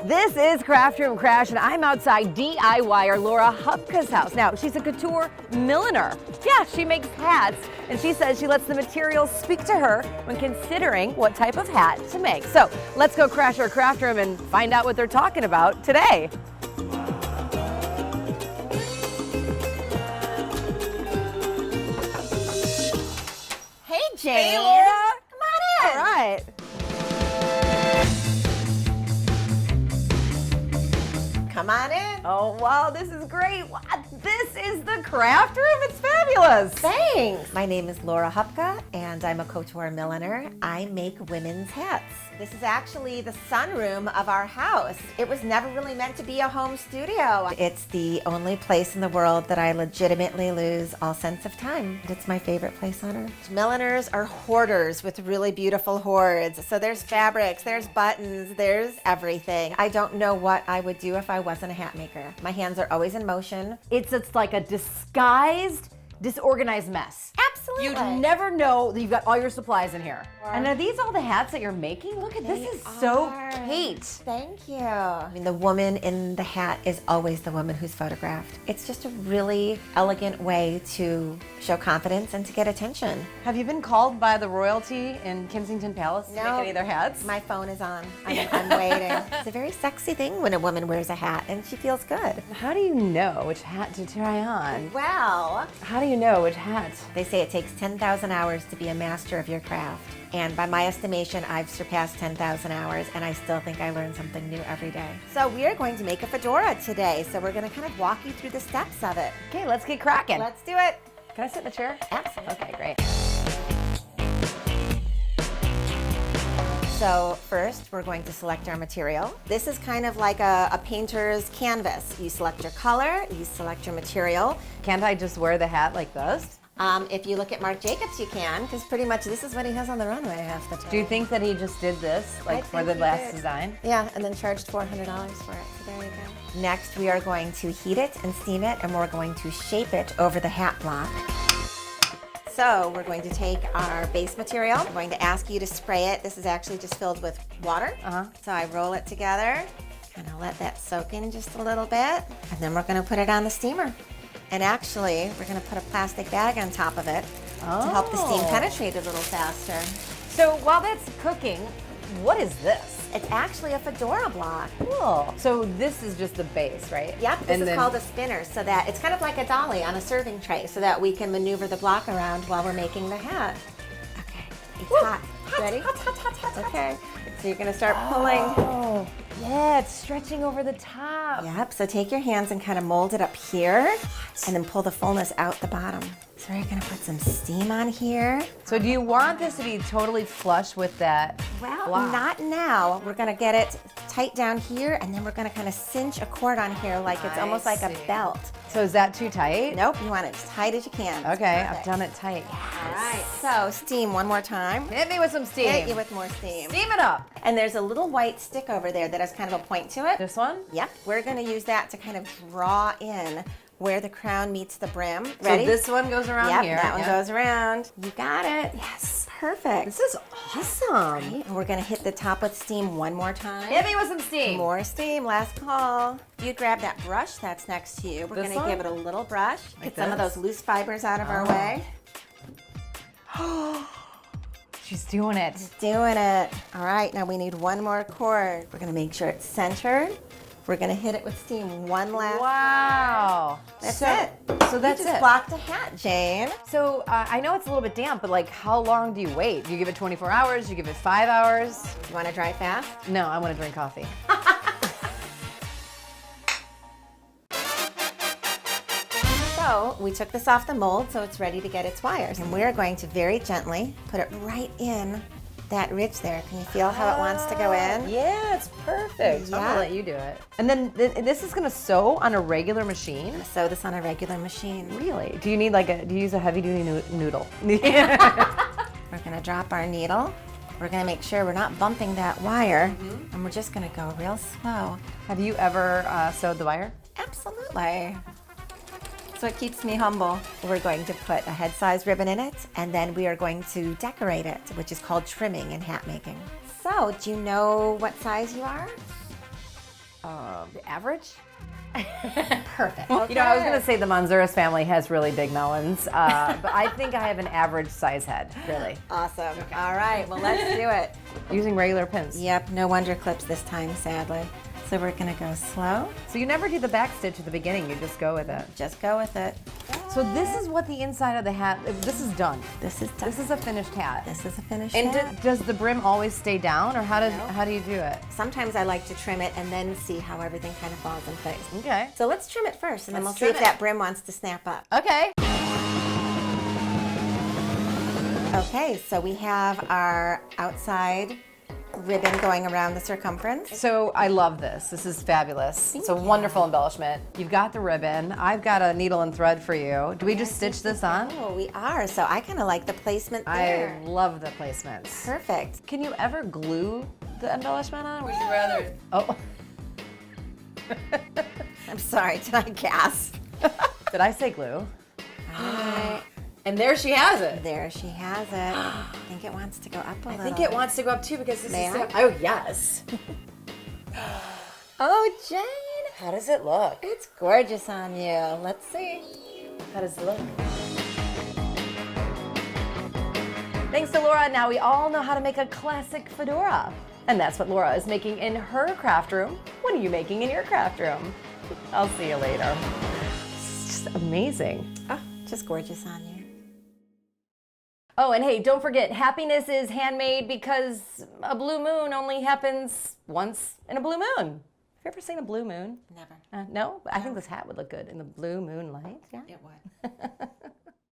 This is Craft Room Crash, and I'm outside DIYer Laura Hubka's house. Now, she's a couture milliner. Yeah, she makes hats, and she says she lets the materials speak to her when considering what type of hat to make. So let's go crash our craft room and find out what they're talking about today. Hey, Jane. Hey, Laura. Come on in. All right. Come on in. Oh, wow, this is great. Wow, this is the craft room. It's fabulous. Thanks. My name is Laura Hubka, and I'm a couture milliner. I make women's hats. This is actually the sunroom of our house. It was never really meant to be a home studio. It's the only place in the world that I legitimately lose all sense of time. It's my favorite place on earth. Milliners are hoarders with really beautiful hoards. So there's fabrics, there's buttons, there's everything. I don't know what I would do if I wasn't a hat maker. My hands are always in motion. It's like a disguised, disorganized mess. Absolutely. You'd never know that you've got all your supplies in here. And are these all the hats that you're making? Look at this. Is so Kate. Thank you. I mean, the woman in the hat is always the woman who's photographed. It's just a really elegant way to show confidence and to get attention. Have you been called by the royalty in Kensington Palace to make any of their hats? My phone is on. I'm waiting. It's a very sexy thing when a woman wears a hat and she feels good. How do you know which hat to try on? Well, How do you know which hat? they say it takes 10,000 hours to be a master of your craft. And by my estimation, I've surpassed 10,000 hours, and I still think I learn something new every day. So we are going to make a fedora today. So we're going to kind of walk you through the steps of it. Okay, let's get cracking. Let's do it. Can I sit in the chair? Absolutely. Okay, great. So first, we're going to select our material. This is kind of like a painter's canvas. You select your color, you select your material. Can't I just wear the hat like this? If you look at Marc Jacobs, you can, because pretty much this is what he has on the runway half the time. Do you think that he just did this, like for the think he last did. design? Yeah, and then charged $400 for it. So there you go. Next, we are going to heat it and steam it, and we're going to shape it over the hat block. So we're going to take our base material. I'm going to ask you to spray it. This is actually just filled with water. So I roll it together, kind of let that soak in just a little bit, and then we're going to put it on the steamer. And actually, we're going to put a plastic bag on top of it to help the steam penetrate a little faster. So while that's cooking, what is this? It's actually a fedora block. Cool. So this is just the base, right? Yep, this is called a spinner, so that it's kind of like a dolly on a serving tray, so that we can maneuver the block around while we're making the hat. Okay, it's hot. Ready? Hot. Okay, so you're going to start pulling. Oh, yeah, it's stretching over the top. Yep, so take your hands and kind of mold it up here, and then pull the fullness out the bottom. So we're going to put some steam on here. So do you want this to be totally flush with that Well, block? not now. We're going to get it tight down here, and then we're going to kind of cinch a cord on here like it's almost like a belt. So is that too tight? Nope, you want it as tight as you can. Okay, Perfect. I've done it tight. All right, so steam one more time. Hit me with some steam. Hit you with more steam. Steam it up. And there's a little white stick over there that has kind of a point to it. This one? Yep, we're going to use that to kind of draw in where the crown meets the brim. Ready? So this one goes around Yep, here. that one goes around. You got it. Yes. Perfect. This is awesome. Right, and we're going to hit the top with steam one more time. Hit me with some steam. More steam, last call. You grab that brush that's next to you. We're This going to one? give it a little brush. Like Get some of this? those loose fibers out of our way. She's doing it. Doing it. All right, now we need one more cord. We're going to make sure it's centered. We're going to hit it with steam one last. Wow. That's so, it. So that's You just it. blocked a hat, Jane. So I know it's a little bit damp, but like how long do you wait? Do you give it 24 hours? Do you give it 5 hours? You want to dry fast? No, I want to drink coffee. So we took this off the mold, so it's ready to get its wires. And we're going to very gently put it right in that ridge there. Can you feel how it wants to go in? Yeah, it's perfect. I'm Yeah. gonna let you do it. And then this is gonna sew on a regular machine? Sew this on a regular machine. Really? Do you need do you use a heavy duty noodle? We're gonna drop our needle. We're gonna make sure we're not bumping that wire, and we're just gonna go real slow. Have you ever sewed the wire? Absolutely. So it keeps me humble. We're going to put a head size ribbon in it, and then we are going to decorate it, which is called trimming in hat making. So, do you know what size you are? Average? Perfect. You know, I was going to say the Manzuras family has really big melons, but I think I have an average size head, really. Awesome. Okay. All right, well, let's do it. Using regular pins. Yep, no wonder clips this time, sadly. So we're gonna go slow. So you never do the back stitch at the beginning, you just go with it. Just go with it. So this is what the inside of the hat, this is done. This is done. This is a finished hat. This is a finished And hat. does the brim always stay down, or how do you do it? Sometimes I like to trim it and then see how everything kind of falls in place. Okay. So let's trim it first, and then we'll Let's see if trim it. that brim wants to snap up. Okay. Okay, so we have our outside ribbon going around the circumference. So I love this. This is fabulous. It's a wonderful embellishment. You've got the ribbon. I've got a needle and thread for you. Do we just stitch this on? Oh, we are. So I kind of like the placement there. I love the placements. Perfect. Can you ever glue the embellishment on? Or would you rather? Oh. I'm sorry, did I gasp? Did I say glue? Alright. And there she has it. There she has it. I think it wants to go up a little. I think it wants to go up too because this May is I? oh yes. Oh, Jane. How does it look? It's gorgeous on you. Let's see. How does it look? Thanks to Laura, now we all know how to make a classic fedora. And that's what Laura is making in her craft room. What are you making in your craft room? I'll see you later. It's just amazing. Oh, just gorgeous on you. Oh, and hey, don't forget, happiness is handmade because a blue moon only happens once in a blue moon. Have you ever seen a blue moon? Never. No? I think this hat would look good in the blue moonlight. Yeah. It would.